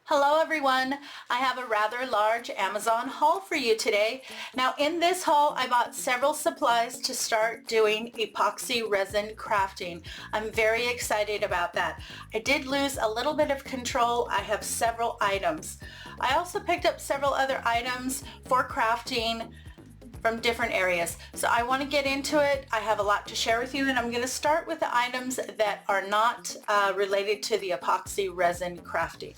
Hello everyone, I have a rather large Amazon haul for you today. Now in this haul I bought several supplies to start doing epoxy resin crafting. I'm very excited about that. I did lose a little bit of control. I have several items. I also picked up several other items for crafting from different areas. So I want to get into it. I have a lot to share with you, and I'm going to start with the items that are not related to the epoxy resin crafting.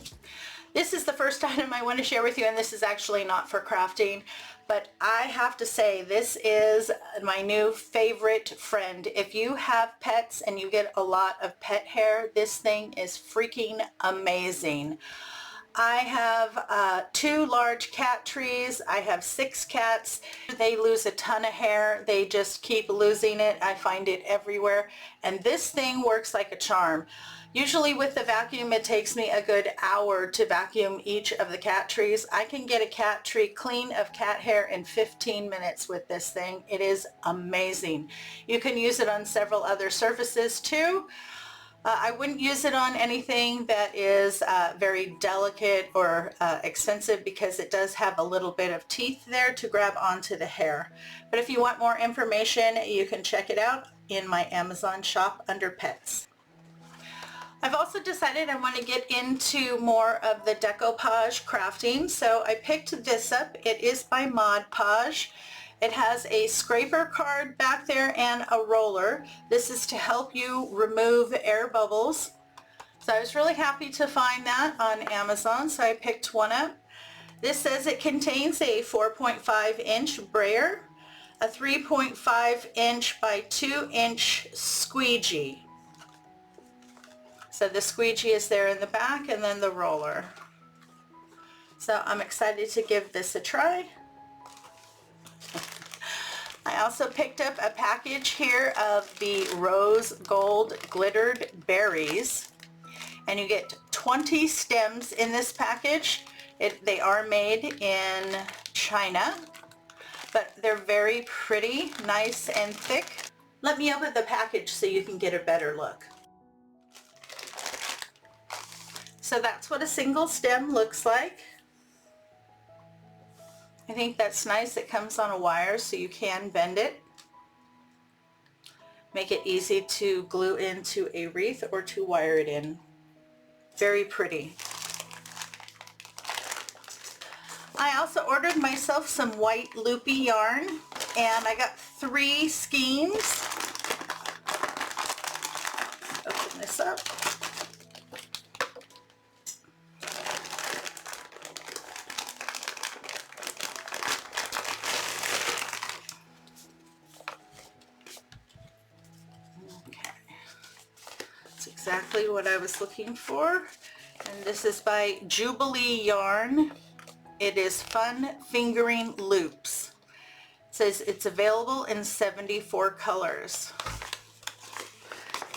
This is the first item I want to share with you, and this is actually not for crafting, but I have to say this is my new favorite friend. If you have pets and you get a lot of pet hair, this thing is freaking amazing. I have 2 large cat trees. I have 6 cats. They lose a ton of hair. They just keep losing it. I find it everywhere. And this thing works like a charm. Usually with the vacuum, it takes me a good hour to vacuum each of the cat trees. I can get a cat tree clean of cat hair in 15 minutes with this thing. It is amazing. You can use it on several other surfaces too. I wouldn't use it on anything that is very delicate or expensive, because it does have a little bit of teeth there to grab onto the hair. But if you want more information, you can check it out in my Amazon shop under pets. I've also decided I want to get into more of the decoupage crafting, so I picked this up. It is by Mod Podge. It has a scraper card back there and a roller. This is to help you remove air bubbles. So I was really happy to find that on Amazon, so I picked one up. This says it contains a 4.5 inch brayer, a 3.5 inch by 2 inch squeegee. So the squeegee is there in the back, and then the roller. So I'm excited to give this a try. I also picked up a package here of the rose gold glittered berries, and you get 20 stems in this package. They are made in China, but they're very pretty, nice and thick. Let me open the package so you can get a better look. So that's what a single stem looks like. I think that's nice. It comes on a wire so you can bend it. Make it easy to glue into a wreath or to wire it in. Very pretty. I also ordered myself some white loopy yarn, and I got 3 skeins. Open this up. Exactly what I was looking for, and this is by Jubilee Yarn. It is Fun Fingering Loops. It says it's available in 74 colors.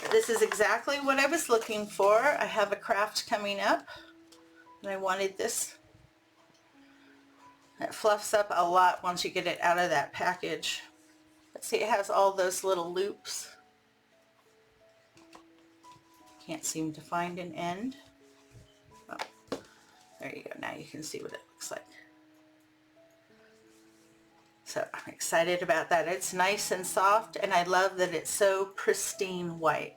This is exactly what I was looking for. I have a craft coming up, and I wanted this. It fluffs up a lot once you get it out of that package. Let's see, it has all those little loops. Can't seem to find an end. Oh, there you go. Now you can see what it looks like. So I'm excited about that. It's nice and soft, and I love that it's so pristine white.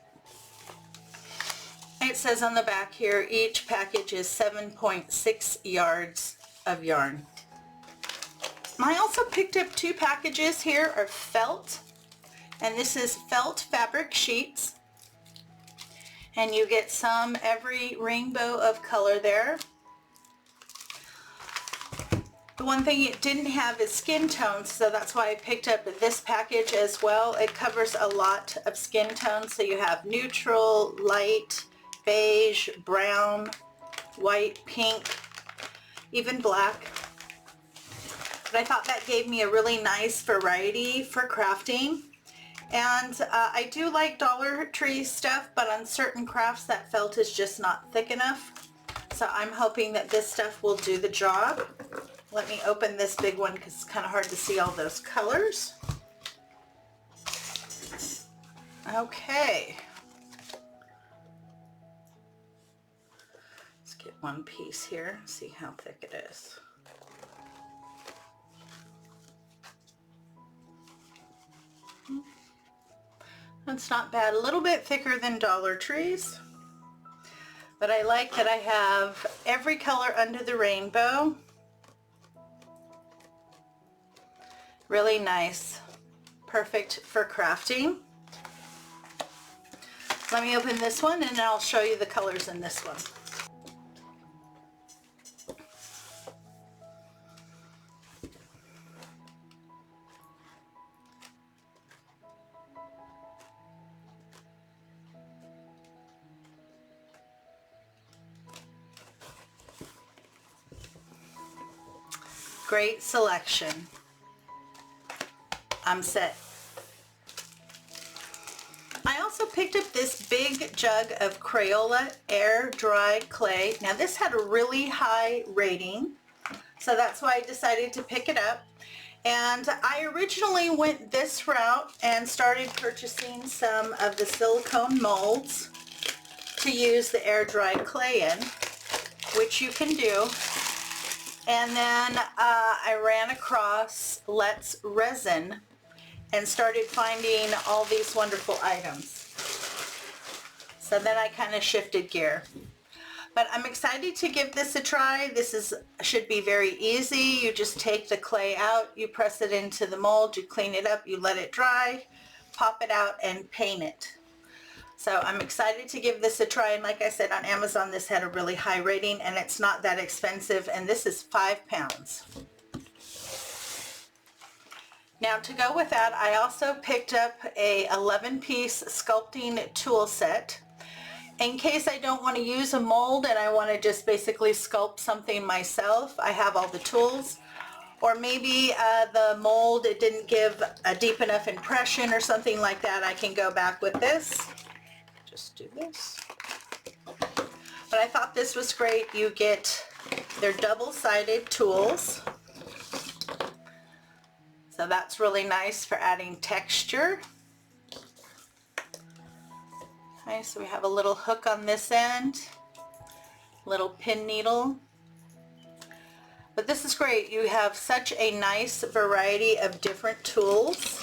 It says on the back here, each package is 7.6 yards of yarn. I also picked up 2 packages here of felt, and this is felt fabric sheets. And you get some every rainbow of color there. The one thing it didn't have is skin tones, so that's why I picked up this package as well. It covers a lot of skin tones, so you have neutral, light, beige, brown, white, pink, even black. But I thought that gave me a really nice variety for crafting. And I do like Dollar Tree stuff, but on certain crafts that felt is just not thick enough. So I'm hoping that this stuff will do the job. Let me open this big one because it's kind of hard to see all those colors. Okay. Let's get one piece here, see how thick it is. That's not bad, a little bit thicker than Dollar Tree's, but I like that I have every color under the rainbow. Really nice, perfect for crafting. Let me open this one and I'll show you the colors in this one. Great selection. I'm set. I also picked up this big jug of Crayola Air Dry Clay. Now this had a really high rating, so that's why I decided to pick it up. And I originally went this route and started purchasing some of the silicone molds to use the air dry clay in, which you can do. And then I ran across Let's Resin and started finding all these wonderful items. So then I kind of shifted gear. But I'm excited to give this a try. This should be very easy. You just take the clay out, you press it into the mold, you clean it up, you let it dry, pop it out, and paint it. So I'm excited to give this a try, and like I said, on Amazon this had a really high rating and it's not that expensive, and this is 5 pounds. Now to go with that, I also picked up a 11-piece sculpting tool set. In case I don't want to use a mold and I want to just basically sculpt something myself, I have all the tools. Or maybe the mold, it didn't give a deep enough impression or something like that, I can go back with this. Just do this. But I thought this was great. You get their double-sided tools. So that's really nice for adding texture. Okay, so we have a little hook on this end, little pin needle. But this is great. You have such a nice variety of different tools.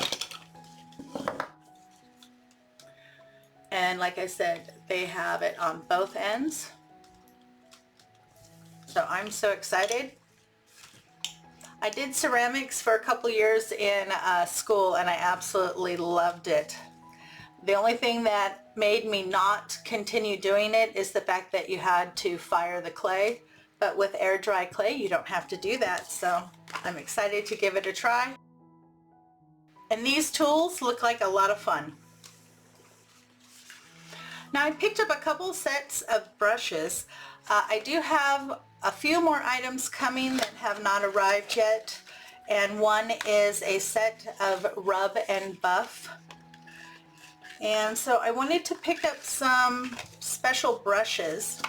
And like I said, they have it on both ends. So I'm so excited. I did ceramics for a couple years in school and I absolutely loved it. The only thing that made me not continue doing it is the fact that you had to fire the clay. But with air dry clay, you don't have to do that. So I'm excited to give it a try. And these tools look like a lot of fun. Now I picked up a couple sets of brushes. I do have a few more items coming that have not arrived yet, and one is a set of rub and buff. And so I wanted to pick up some special brushes.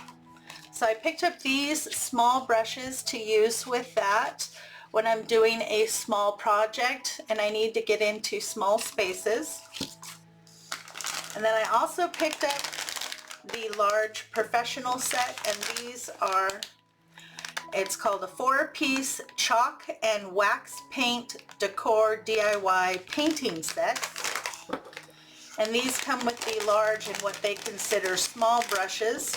So I picked up these small brushes to use with that when I'm doing a small project and I need to get into small spaces. And then I also picked up the large professional set, and these are, it's called a 4-piece chalk and wax paint decor DIY painting set. And these come with the large and what they consider small brushes.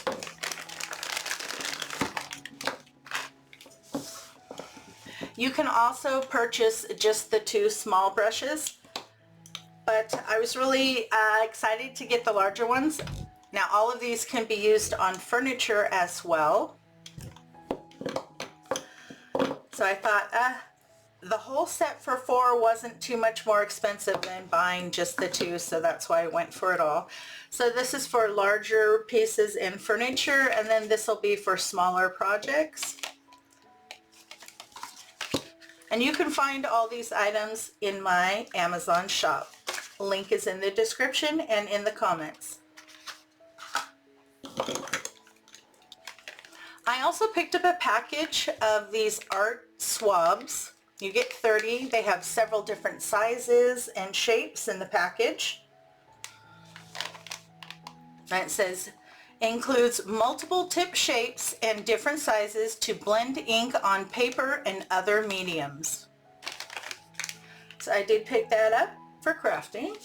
You can also purchase just the 2 small brushes, but I was really excited to get the larger ones. Now all of these can be used on furniture as well. So I thought the whole set for 4 wasn't too much more expensive than buying just the 2, so that's why I went for it all. So this is for larger pieces in furniture, and then this will be for smaller projects. And you can find all these items in my Amazon shop. Link is in the description and in the comments. I also picked up a package of these art swabs. You get 30. They have several different sizes and shapes in the package. And it says, Includes multiple tip shapes and different sizes to blend ink on paper and other mediums. So I did pick that up for crafting.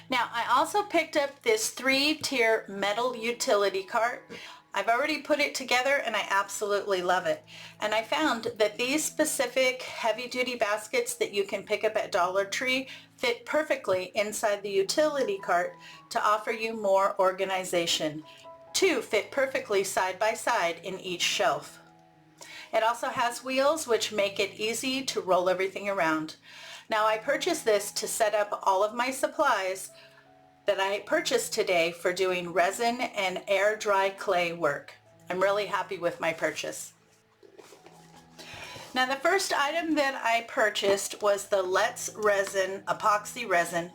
Now I also picked up this 3-tier metal utility cart. I've already put it together and I absolutely love it. And I found that these specific heavy-duty baskets that you can pick up at Dollar Tree fit perfectly inside the utility cart to offer you more organization. 2 fit perfectly side by side in each shelf. It also has wheels which make it easy to roll everything around. Now I purchased this to set up all of my supplies that I purchased today for doing resin and air dry clay work. I'm really happy with my purchase. Now the first item that I purchased was the Let's Resin epoxy resin,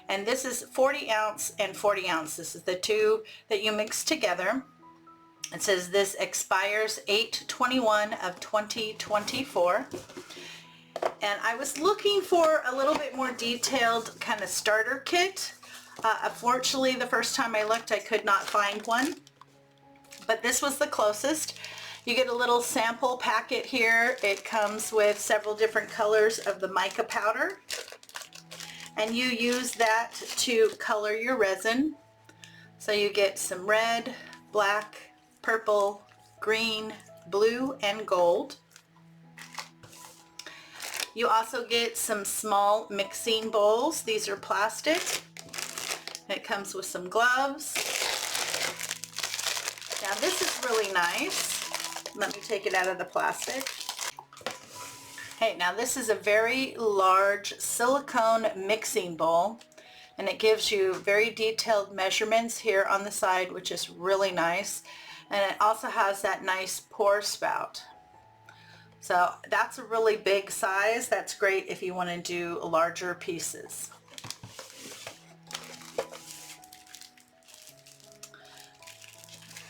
and this is 40 ounce and 40 ounce. This is the two that you mix together. It says this expires 8/21 of 2024. And I was looking for a little bit more detailed kind of starter kit. Unfortunately, the first time I looked, I could not find one, but this was the closest. You get a little sample packet here. It comes with several different colors of the mica powder, and you use that to color your resin. So you get some red, black, purple, green, blue, and gold. You also get some small mixing bowls. These are plastic. It comes with some gloves. Now this is really nice. Let me take it out of the plastic. Hey, now this is a very large silicone mixing bowl, and it gives you very detailed measurements here on the side, which is really nice. And it also has that nice pour spout. So that's a really big size. That's great if you want to do larger pieces.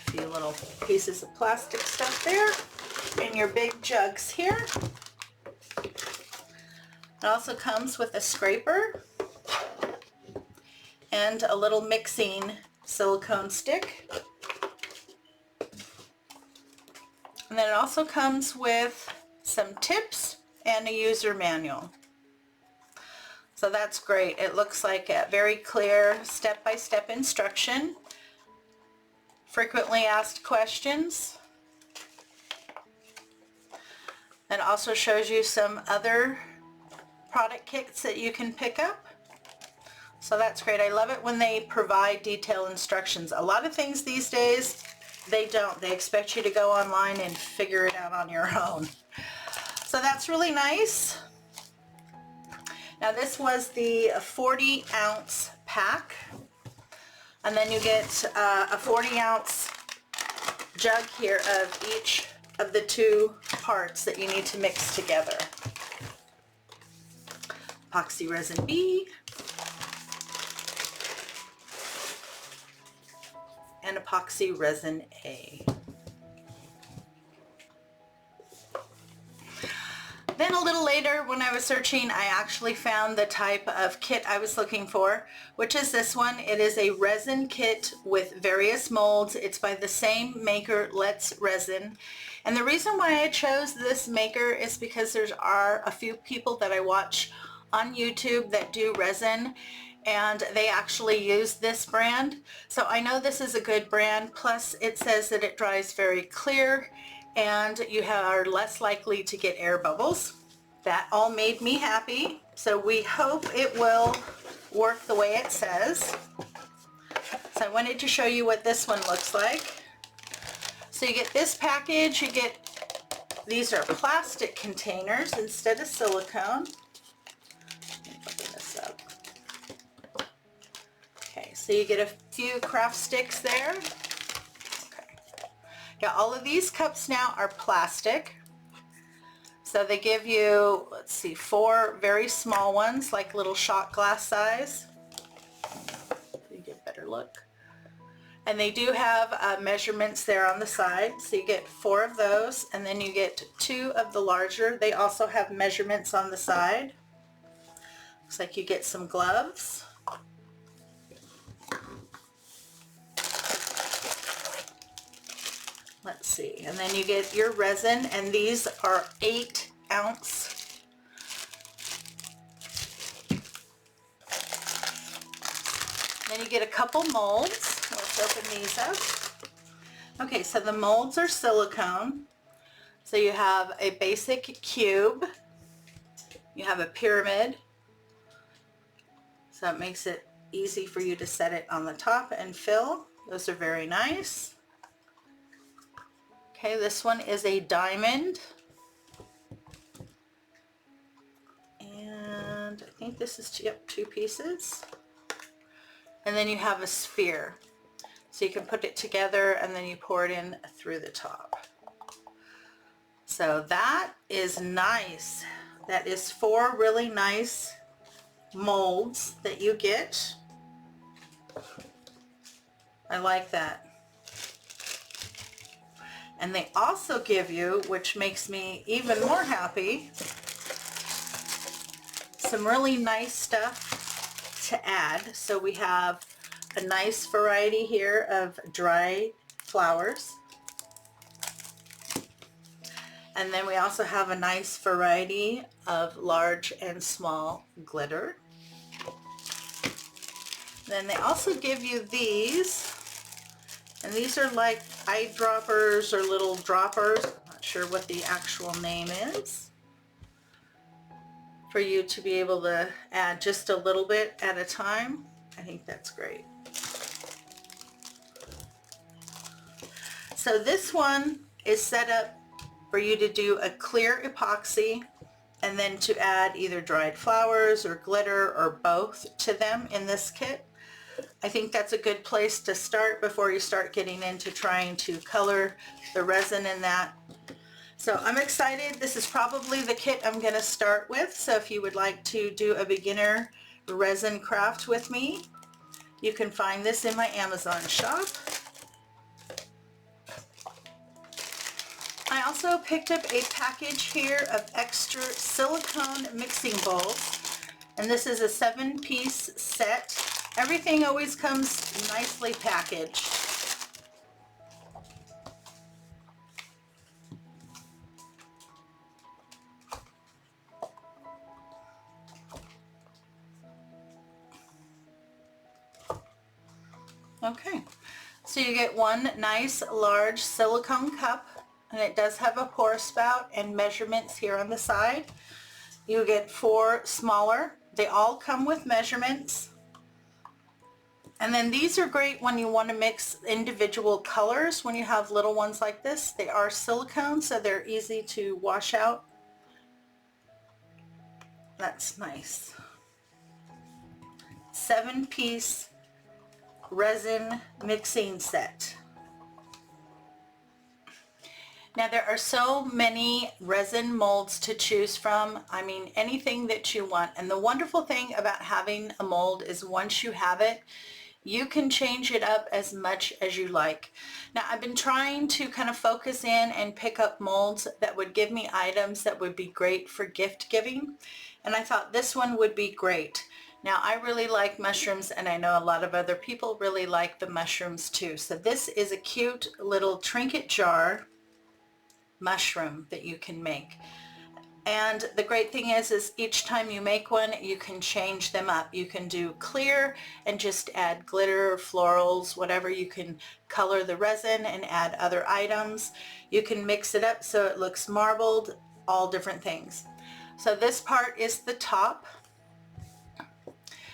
A few little pieces of plastic stuff there in your big jugs here. It also comes with a scraper and a little mixing silicone stick. And then it also comes with some tips and a user manual. So that's great. It looks like a very clear step-by-step instruction. Frequently asked questions. It also shows you some other product kits that you can pick up. So that's great. I love it when they provide detailed instructions. A lot of things these days, they don't. They expect you to go online and figure it out on your own. So that's really nice. Now this was the 40 ounce pack. And then you get a 40 ounce jug here of each of the two parts that you need to mix together. Epoxy resin B and epoxy resin A. Then a little later when I was searching, I actually found the type of kit I was looking for, which is this one. It is a resin kit with various molds. It's by the same maker, Let's Resin. And the reason why I chose this maker is because there are a few people that I watch on YouTube that do resin, and they actually use this brand. So I know this is a good brand. Plus it says that it dries very clear and you are less likely to get air bubbles. That all made me happy. So we hope it will work the way it says. So I wanted to show you what this one looks like. So you get this package, you get, these are plastic containers instead of silicone. Let me open this up. Okay, so you get a few craft sticks there. Yeah, all of these cups now are plastic. So they give you, let's see, 4 very small ones, like little shot glass size. You get a better look. And they do have measurements there on the side. So you get 4 of those, and then you get 2 of the larger. They also have measurements on the side. Looks like you get some gloves. Let's see, and then you get your resin, and these are 8-ounce. Then you get a couple molds. Let's open these up. Okay, so the molds are silicone. So you have a basic cube, you have a pyramid, so it makes it easy for you to set it on the top and fill. Those are very nice. Okay, this one is a diamond. And I think this is, yep, 2 pieces. And then you have a sphere. So you can put it together and then you pour it in through the top. So that is nice. That is 4 really nice molds that you get. I like that. And they also give you, which makes me even more happy, some really nice stuff to add. So we have a nice variety here of dry flowers. And then we also have a nice variety of large and small glitter. Then they also give you these, and these are like eyedroppers or little droppers. I'm not sure what the actual name is, for you to be able to add just a little bit at a time. I think that's great. So this one is set up for you to do a clear epoxy and then to add either dried flowers or glitter or both to them in this kit. I think that's a good place to start before you start getting into trying to color the resin in that. So I'm excited. This is probably the kit I'm going to start with. So if you would like to do a beginner resin craft with me, you can find this in my Amazon shop. I also picked up a package here of extra silicone mixing bowls, and this is a 7-piece set. Everything always comes nicely packaged. Okay, so you get one nice large silicone cup, and it does have a pour spout and measurements here on the side. You get 4 smaller. They all come with measurements. And then these are great when you want to mix individual colors. When you have little ones like this, they are silicone, so they're easy to wash out. That's nice. 7-piece resin mixing set. Now there are so many resin molds to choose from. I mean, anything that you want. And the wonderful thing about having a mold is once you have it, you can change it up as much as you like. Now I've been trying to kind of focus in and pick up molds that would give me items that would be great for gift giving. And I thought this one would be great. Now I really like mushrooms, and I know a lot of other people really like the mushrooms too. So this is a cute little trinket jar mushroom that you can make. And the great thing is each time you make one, you can change them up. You can do clear and just add glitter, florals, whatever. You can color the resin and add other items. You can mix it up so it looks marbled, all different things. So this part is the top.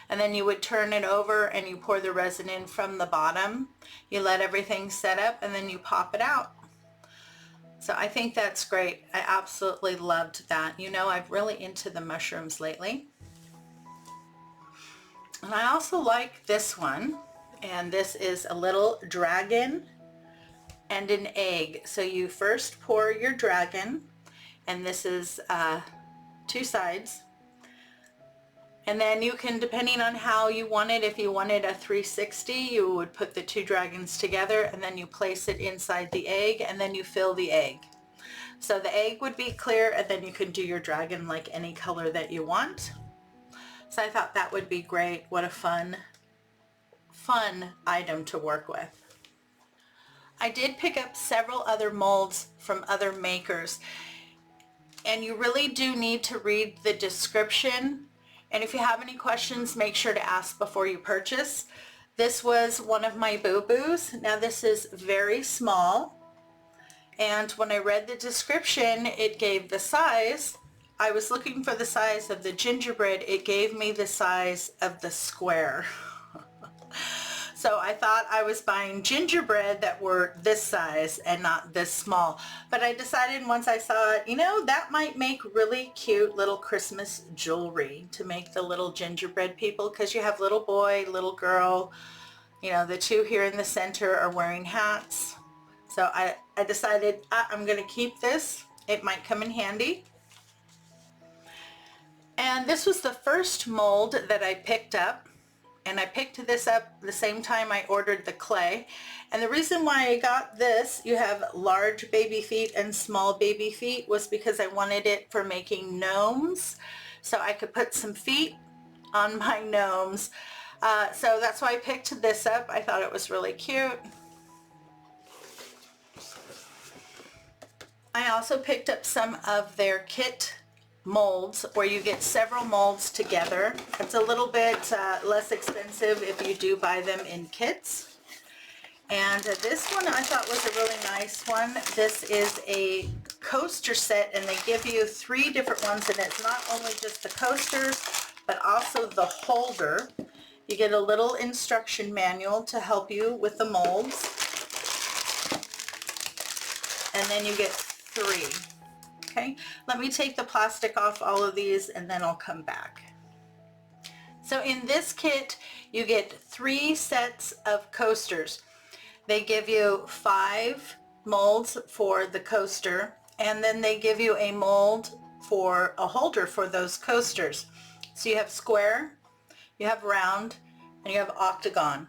And then you would turn it over and you pour the resin in from the bottom. You let everything set up and then you pop it out. So I think that's great. I absolutely loved that. You know, I'm really into the mushrooms lately. And I also like this one. And this is a little dragon and an egg. So you first pour your dragon, and this is 2 sides. And then you can, depending on how you want it, if you wanted a 360, you would put the 2 dragons together and then you place it inside the egg and then you fill the egg. So the egg would be clear, and then you can do your dragon like any color that you want. So I thought that would be great. What a fun item to work with. I did pick up several other molds from other makers, and you really do need to read the description. And if you have any questions, make sure to ask before you purchase. This was one of my boo-boos. Now this is very small, and when I read the description, it gave the size. I was looking for the size of the gingerbread. It gave me the size of the square. So I thought I was buying gingerbread that were this size and not this small. But I decided once I saw it, you know, that might make really cute little Christmas jewelry to make the little gingerbread people, because you have little boy, little girl, you know, the two here in the center are wearing hats. So I decided I'm going to keep this. It might come in handy. And this was the first mold that I picked up. And I picked this up the same time I ordered the clay. And the reason why I got this, you have large baby feet and small baby feet, was because I wanted it for making gnomes. So I could put some feet on my gnomes. So that's why I picked this up. I thought it was really cute. I also picked up some of their kit molds where you get several molds together. It's a little bit less expensive if you do buy them in kits. And this one I thought was a really nice one. This is a coaster set, and they give you 3 different ones, and it's not only just the coasters but also the holder. You get a little instruction manual to help you with the molds, and then you get 3. Okay, let me take the plastic off all of these and then I'll come back. So in this kit, you get 3 sets of coasters. They give you 5 molds for the coaster, and then they give you a mold for a holder for those coasters. So you have square, you have round, and you have octagon.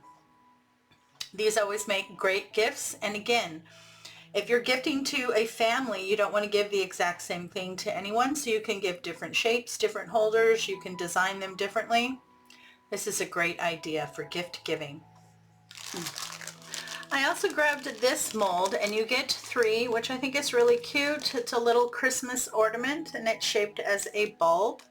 These always make great gifts, and again, if you're gifting to a family, you don't want to give the exact same thing to anyone, so you can give different shapes, different holders, you can design them differently. This is a great idea for gift giving. I also grabbed this mold, and you get 3, which I think is really cute. It's a little Christmas ornament, and it's shaped as a bulb.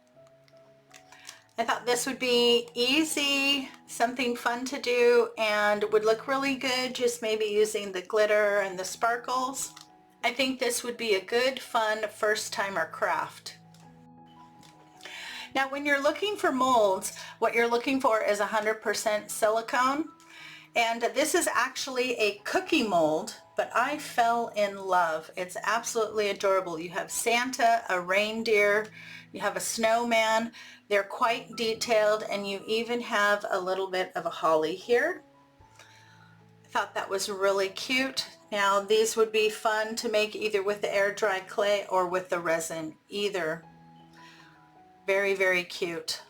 I thought this would be easy, something fun to do, and would look really good just maybe using the glitter and the sparkles. I think this would be a good, fun, first-timer craft. Now when you're looking for molds, what you're looking for is 100% silicone. And this is actually a cookie mold, but I fell in love. It's absolutely adorable. You have Santa, a reindeer, you have a snowman. They're quite detailed, and you even have a little bit of a holly here. I thought that was really cute. Now these would be fun to make either with the air dry clay or with the resin, either. Very, very cute.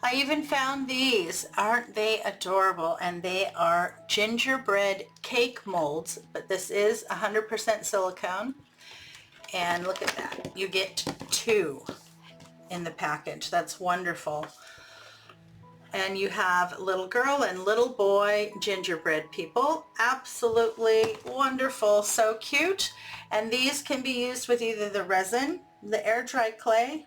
I even found these. Aren't they adorable? And they are gingerbread cake molds, but this is 100% silicone. And look at that. You get 2 in the package. That's wonderful. And you have little girl and little boy gingerbread people. Absolutely wonderful. So cute. And these can be used with either the resin, the air dry clay,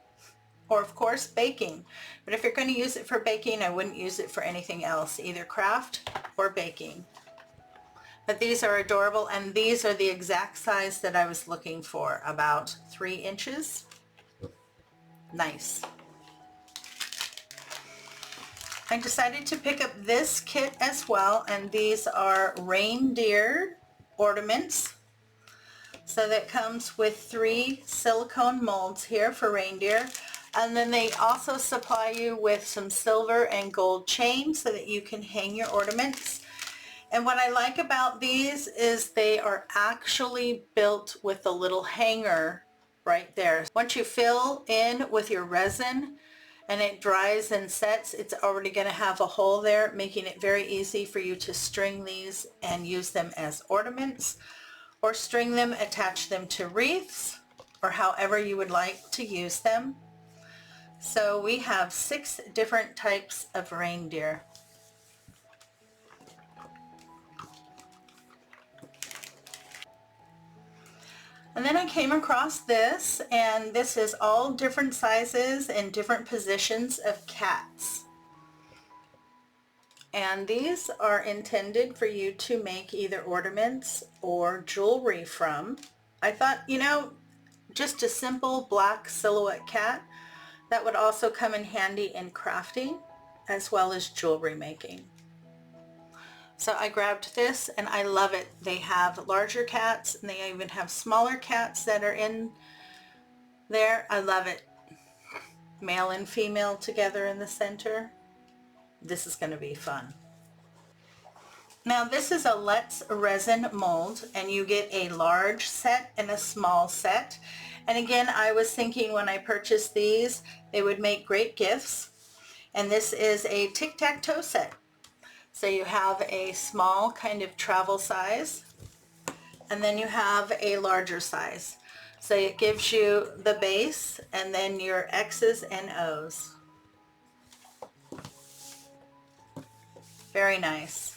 or of course baking. But if you're going to use it for baking, I wouldn't use it for anything else, either craft or baking. But these are adorable, and these are the exact size that I was looking for, about 3 inches. Nice. I decided to pick up this kit as well, and these are Reindeer Ornaments. So that comes with 3 silicone molds here for reindeer. And then they also supply you with some silver and gold chain so that you can hang your ornaments. And what I like about these is they are actually built with a little hanger right there. Once you fill in with your resin and it dries and sets, it's already going to have a hole there, making it very easy for you to string these and use them as ornaments, or string them, attach them to wreaths, or however you would like to use them. So we have 6 different types of reindeer. And then I came across this, and this is all different sizes and different positions of cats. And these are intended for you to make either ornaments or jewelry from. I thought, you know, just a simple black silhouette cat, that would also come in handy in crafting as well as jewelry making. So I grabbed this and I love it. They have larger cats and they even have smaller cats that are in there. I love it. Male and female together in the center. This is going to be fun. Now this is a Let's Resin mold, and you get a large set and a small set. And again, I was thinking when I purchased these, they would make great gifts. And this is a tic-tac-toe set. So you have a small kind of travel size, and then you have a larger size. So it gives you the base and then your X's and O's. Very nice.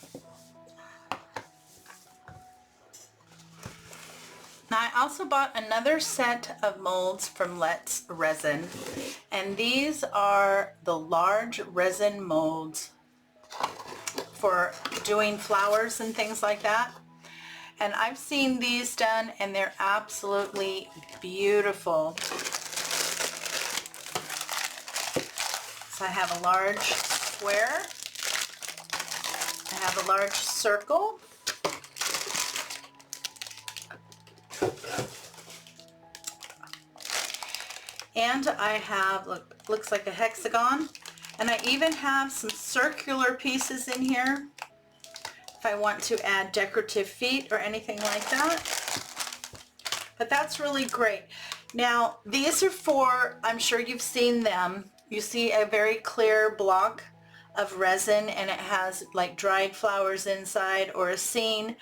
Now I also bought another set of molds from Let's Resin, and these are the large resin molds for doing flowers and things like that. And I've seen these done and they're absolutely beautiful. So I have a large square, I have a large circle, and I have, looks like a hexagon. And I even have some circular pieces in here if I want to add decorative feet or anything like that. But that's really great. Now these are for, I'm sure you've seen them. You see a very clear block of resin and it has like dried flowers inside or a scene.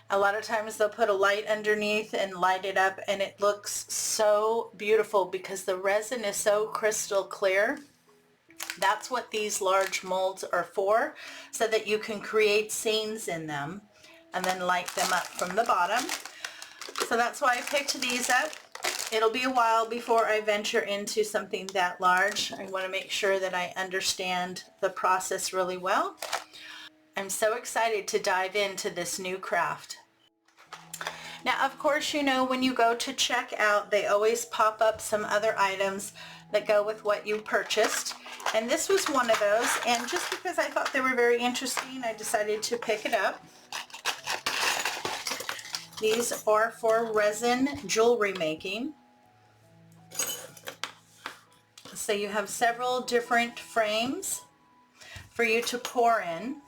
A lot of times they'll put a light underneath and light it up, and it looks so beautiful because the resin is so crystal clear. That's what these large molds are for, so that you can create scenes in them and then light them up from the bottom. So that's why I picked these up. It'll be a while before I venture into something that large. I want to make sure that I understand the process really well. I'm so excited to dive into this new craft. Now, of course, you know, when you go to check out, they always pop up some other items that go with what you purchased. And this was one of those, and just because I thought they were very interesting, I decided to pick it up. These are for resin jewelry making. So you have several different frames for you to pour in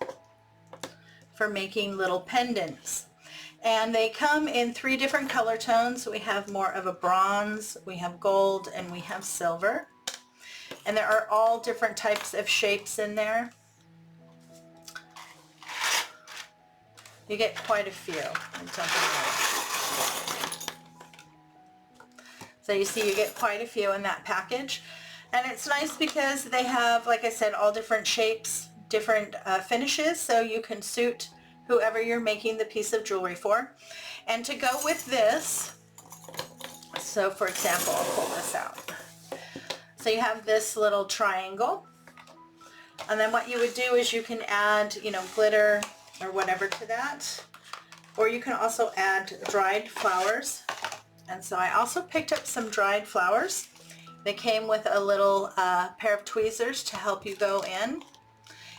for making little pendants. And they come in 3 different color tones. We have more of a bronze, we have gold, and we have silver. And there are all different types of shapes in there. You get quite a few. So you see you get quite a few in that package. And it's nice because they have, like I said, all different shapes, different finishes, so you can suit whoever you're making the piece of jewelry for. And to go with this, so for example, I'll pull this out. So you have this little triangle, and then what you would do is you can add, you know, glitter or whatever to that, or you can also add dried flowers. And so I also picked up some dried flowers. They came with a little pair of tweezers to help you go in,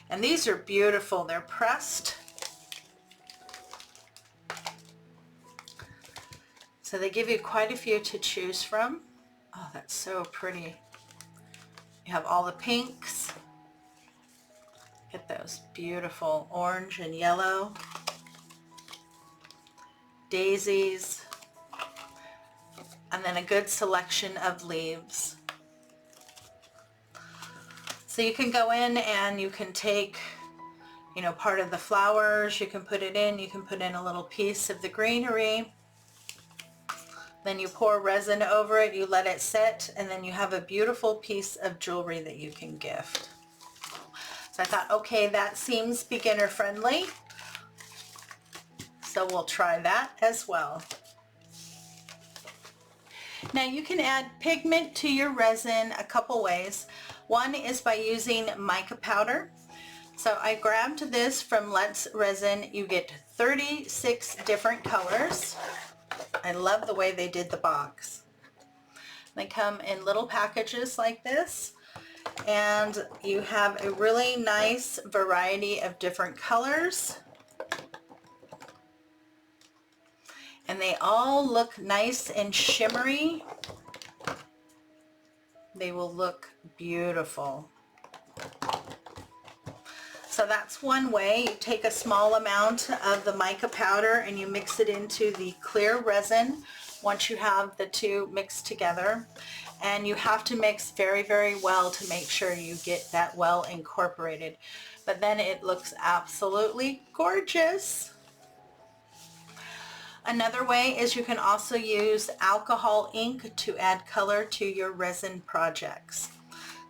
and these are beautiful. They're pressed, so they give you quite a few to choose from. Oh, that's so pretty. You have all the pinks. Get those beautiful orange and yellow. Daisies. And then a good selection of leaves. So you can go in and you can take, you know, part of the flowers, you can put it in, you can put in a little piece of the greenery. Then you pour resin over it, you let it set, and then you have a beautiful piece of jewelry that you can gift. So I thought, okay, that seems beginner friendly. So we'll try that as well. Now you can add pigment to your resin a couple ways. One is by using mica powder. So I grabbed this from Let's Resin. You get 36 different colors. I love the way they did the box. They come in little packages like this, and you have a really nice variety of different colors. And they all look nice and shimmery. They will look beautiful. So that's one way. You take a small amount of the mica powder and you mix it into the clear resin once you have the two mixed together. And you have to mix very, very well to make sure you get that well incorporated. But then it looks absolutely gorgeous. Another way is you can also use alcohol ink to add color to your resin projects.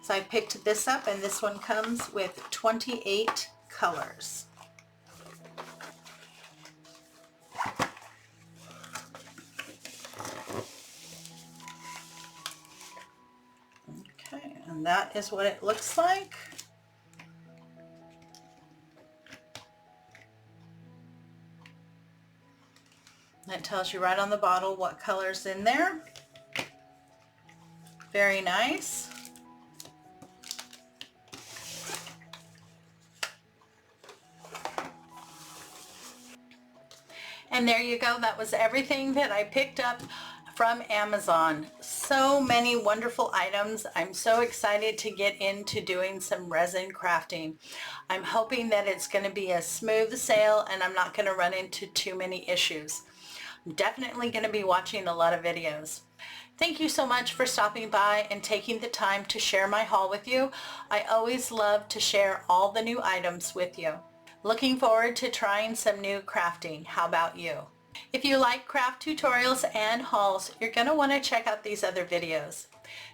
So I picked this up, and this one comes with 28 colors. Okay, and that is what it looks like. That tells you right on the bottle what color's in there. Very nice. And there you go. That was everything that I picked up from Amazon. So many wonderful items. I'm so excited to get into doing some resin crafting. I'm hoping that it's going to be a smooth sail and I'm not going to run into too many issues. I'm definitely going to be watching a lot of videos. Thank you so much for stopping by and taking the time to share my haul with you. I always love to share all the new items with you. Looking forward to trying some new crafting. How about you? If you like craft tutorials and hauls, you're going to want to check out these other videos.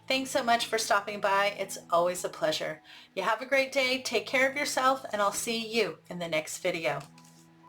Thanks so much for stopping by. It's always a pleasure. You have a great day. Take care of yourself, and I'll see you in the next video.